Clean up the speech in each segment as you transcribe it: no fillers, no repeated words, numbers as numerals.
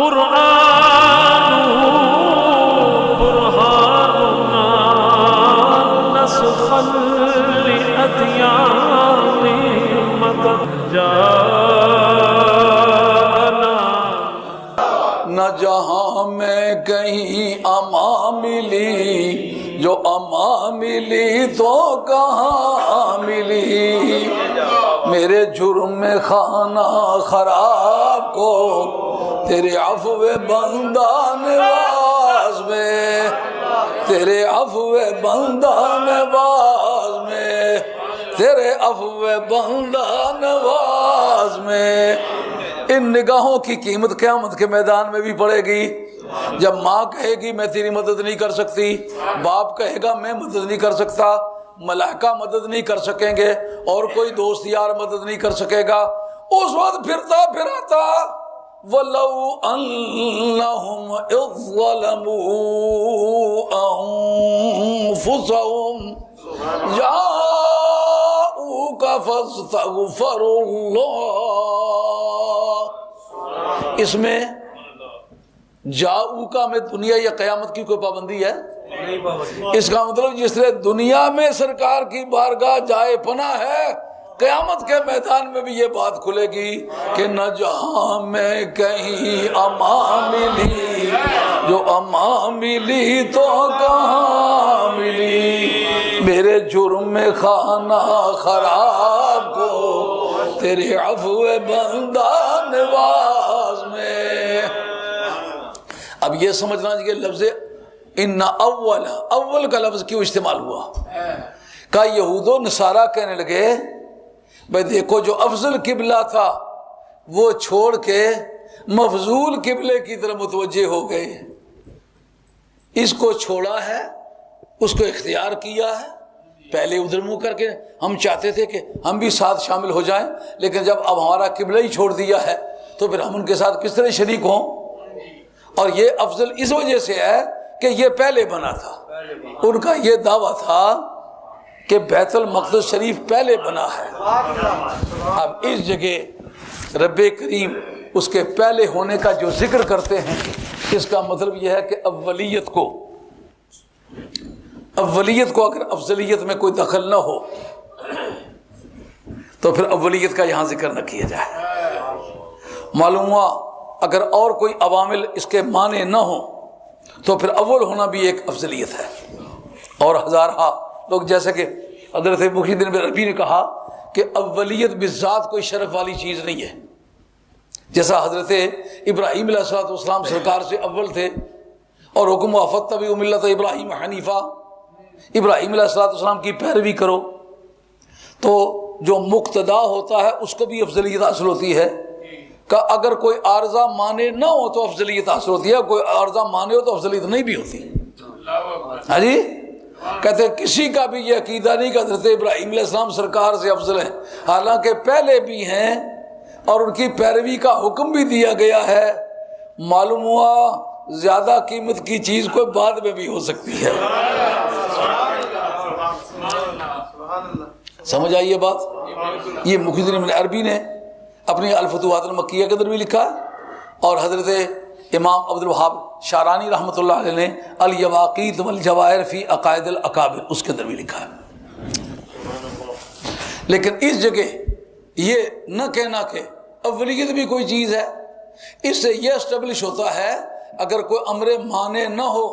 قرآن برهاننا نسخا لأديان مدد جاءنا. نہ جہاں میں کہیں امان ملی، جو امان ملی تو کہاں ملی. میرے جرم میں خانہ خراب کو تیرے عفو بندہ نواز میں، تیرے عفو بندہ نواز میں، تیرے عفو بندہ نواز میں. ان نگاہوں کی قیمت قیامت کے میدان میں بھی پڑے گی. جب ماں کہے گی میں تیری مدد نہیں کر سکتی، باپ کہے گا میں مدد نہیں کر سکتا، ملائکہ مدد نہیں کر سکیں گے، اور کوئی دوست یار مدد نہیں کر سکے گا. اس وقت پھرتا پھراتا وَلَوْ أَنَّهُمْ إِذْ ظَلَمُوا أَنفُسَهُمْ جَاءُوكَ فَاسْتَغْفَرُوا اللَّهَ. اس میں جاؤ کا میں دنیا یا قیامت کی کوئی پابندی ہے؟ اس کا مطلب جس طرح دنیا میں سرکار کی بارگاہ جائے پناہ ہے، قیامت کے میدان میں بھی یہ بات کھلے گی کہ نہ جہاں میں کہیں امان ملی، جو امان ملی تو کہاں ملی. میرے جرم میں خانہ خراب کو تیرے عفو بندہ نواز میں. اب یہ سمجھنا کہ لفظ ان اول کا لفظ کیوں استعمال ہوا؟ کہ یہود و نصارہ کہنے لگے بھئی دیکھو جو افضل قبلہ تھا وہ چھوڑ کے مفضول قبلے کی طرف متوجہ ہو گئے. اس کو چھوڑا ہے، اس کو اختیار کیا ہے. پہلے ادھر منہ کر کے ہم چاہتے تھے کہ ہم بھی ساتھ شامل ہو جائیں، لیکن جب اب ہمارا قبلہ ہی چھوڑ دیا ہے تو پھر ہم ان کے ساتھ کس طرح شریک ہوں؟ اور یہ افضل اس وجہ سے ہے کہ یہ پہلے بنا تھا. ان کا یہ دعویٰ تھا کہ بیت المقدس شریف پہلے بنا ہے. اب اس جگہ رب کریم اس کے پہلے ہونے کا جو ذکر کرتے ہیں، اس کا مطلب یہ ہے کہ اولیت کو اگر افضلیت میں کوئی دخل نہ ہو تو پھر اولیت کا یہاں ذکر نہ کیا جائے. معلوم ہوا اگر اور کوئی عوامل اس کے معنی نہ ہوں تو پھر اول ہونا بھی ایک افضلیت ہے. اور ہزارہ لوگ جیسے کہ حضرت محی الدین بن عربی نے کہا کہ اولیت بذات کوئی شرف والی چیز نہیں ہے. جیسا حضرت ابراہیم علیہ السلام سرکار سے اول تھے اور حکم وَفَاتَّبِعُوا مِلَّةَ ابراہیم حنیفہ، ابراہیم علیہ السلام کی پیروی کرو، تو جو مقتدا ہوتا ہے اس کو بھی افضلیت حاصل ہوتی ہے. کہ اگر کوئی عارضہ مانے نہ ہو تو افضلیت حاصل ہوتی ہے، کوئی عارضہ مانے ہو تو افضلیت نہیں بھی ہوتی. ہاں جی، کہتے ہیں کسی کا بھی یہ عقیدہ نہیں کہ حضرت ابراہیم علیہ السلام سرکار سے افضل ہیں، حالانکہ پہلے بھی ہیں اور ان کی پیروی کا حکم بھی دیا گیا ہے. معلوم ہوا زیادہ قیمت کی چیز کوئی بعد میں بھی ہو سکتی ہے. سمجھ آئیے بات؟ یہ محی الدین بن عربی نے اپنی الفتوحات المکیہ کے اندر بھی لکھا ہے، اور حضرت امام عبد الوہاب شارانی رحمۃ اللہ علیہ نے الیواقیت والجواہر فی عقائد الاکابر اس کے اندر بھی لکھا ہے. لیکن اس جگہ یہ نہ کہنا کہ اولیت بھی کوئی چیز ہے، اس سے یہ اسٹیبلش ہوتا ہے اگر کوئی امر مانے نہ ہو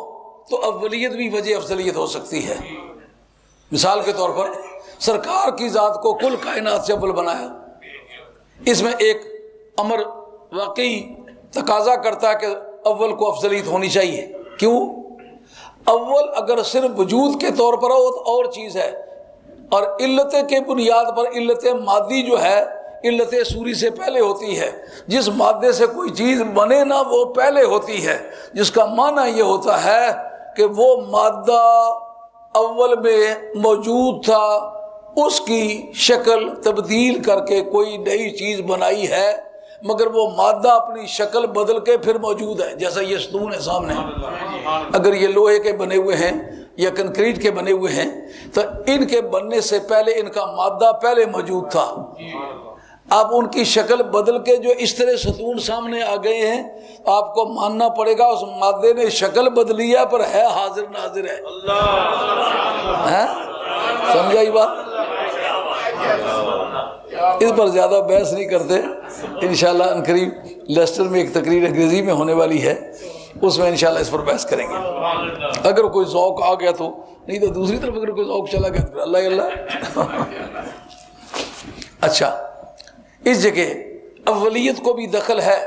تو اولیت بھی وجہ افضلیت ہو سکتی ہے. مثال کے طور پر سرکار کی ذات کو کل کائنات سے اول بنایا، اس میں ایک امر واقعی تقاضا کرتا ہے کہ اول کو افضلیت ہونی چاہیے. کیوں؟ اول اگر صرف وجود کے طور پر ہو تو اور چیز ہے، اور علت کے بنیاد پر علت مادی جو ہے علت سوری سے پہلے ہوتی ہے. جس مادے سے کوئی چیز بنے نہ وہ پہلے ہوتی ہے، جس کا معنی یہ ہوتا ہے کہ وہ مادہ اول میں موجود تھا، اس کی شکل تبدیل کر کے کوئی نئی چیز بنائی ہے، مگر وہ مادہ اپنی شکل بدل کے پھر موجود ہے. جیسا یہ ستون ہے سامنے، اگر یہ لوہے کے بنے ہوئے ہیں یا کنکریٹ کے بنے ہوئے ہیں تو ان کے بننے سے پہلے ان کا مادہ پہلے موجود تھا. آپ ان کی شکل بدل کے جو اس طرح ستون سامنے آ گئے ہیں آپ کو ماننا پڑے گا اس مادے نے شکل بدلی ہے پر ہے حاضر ناظر ہے. سمجھا یہ بات؟ اس پر زیادہ بحث نہیں کرتے. انشاءاللہ ان قریب لیسٹر میں ایک تقریر انگریزی میں ہونے والی ہے، اس میں انشاءاللہ اس پر بحث کریں گے. اگر کوئی ذوق آ گیا تو، نہیں تو دوسری طرف اگر کوئی ذوق چلا گیا تو اللہ اللہ. اچھا، اس جگہ اولیت کو بھی دخل ہے.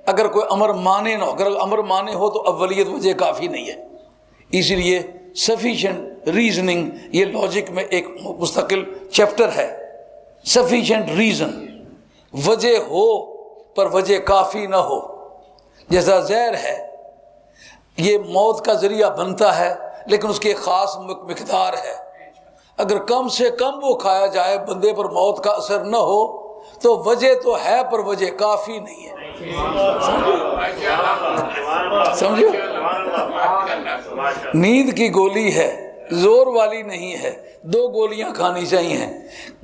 اگر کوئی امر مانے نہ ہو، اگر امر مانے ہو تو اولیت وجہ کافی نہیں ہے. اسی لیے سفیشینٹ ریزننگ یہ لاجک میں ایک مستقل چیپٹر ہے. سفیشینٹ ریزن، وجہ ہو پر وجہ کافی نہ ہو. جیسا زہر ہے، یہ موت کا ذریعہ بنتا ہے لیکن اس کی ایک خاص مقدار ہے. اگر کم سے کم وہ کھایا جائے بندے پر موت کا اثر نہ ہو تو وجہ تو ہے پر وجہ کافی نہیں ہے. سمجھو؟ نیند کی گولی ہے، زور والی نہیں ہے، 2 گولیاں کھانی چاہیے.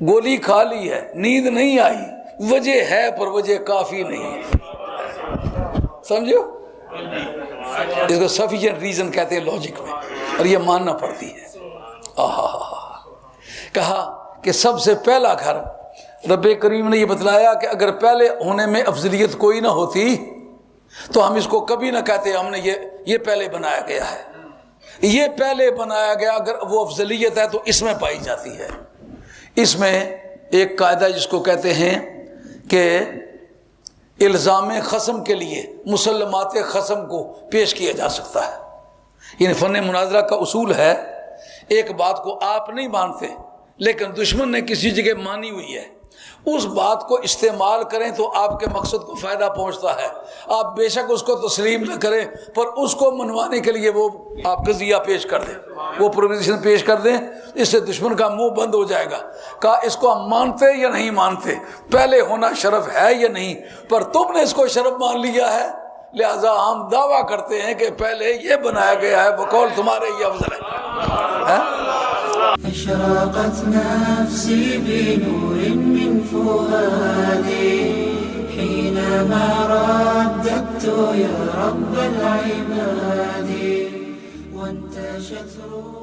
گولی کھا لی ہے، نیند نہیں آئی، وجہ ہے پر وجہ کافی نہیں ہے. سمجھو؟ اس کو سفیشینٹ ریزن کہتے ہیں لاجک میں، اور یہ ماننا پڑتی ہے. کہا کہ سب سے پہلا گھر رب کریم نے یہ بتلایا کہ اگر پہلے ہونے میں افضلیت کوئی نہ ہوتی تو ہم اس کو کبھی نہ کہتے ہم نے یہ پہلے بنایا گیا ہے. یہ پہلے بنایا گیا، اگر وہ افضلیت ہے تو اس میں پائی جاتی ہے. اس میں ایک قاعدہ جس کو کہتے ہیں کہ الزام خصم کے لیے مسلمات خصم کو پیش کیا جا سکتا ہے. یعنی فن مناظرہ کا اصول ہے، ایک بات کو آپ نہیں مانتے لیکن دشمن نے کسی جگہ مانی ہوئی ہے، اس بات کو استعمال کریں تو آپ کے مقصد کو فائدہ پہنچتا ہے. آپ بے شک اس کو تسلیم نہ کریں پر اس کو منوانے کے لیے وہ آپ قضیہ پیش کر دیں، وہ پروپوزیشن پیش کر دیں، اس سے دشمن کا منہ بند ہو جائے گا. کہا اس کو ہم مانتے یا نہیں مانتے، پہلے ہونا شرف ہے یا نہیں، پر تم نے اس کو شرف مان لیا ہے لہذا ہم دعویٰ کرتے ہیں کہ پہلے یہ بنایا گیا ہے، بقول تمہارے یہ افضل ہے. أشرقت نفسي بنور من فؤادي حينما رددت يا رب العباد وانتشت روحي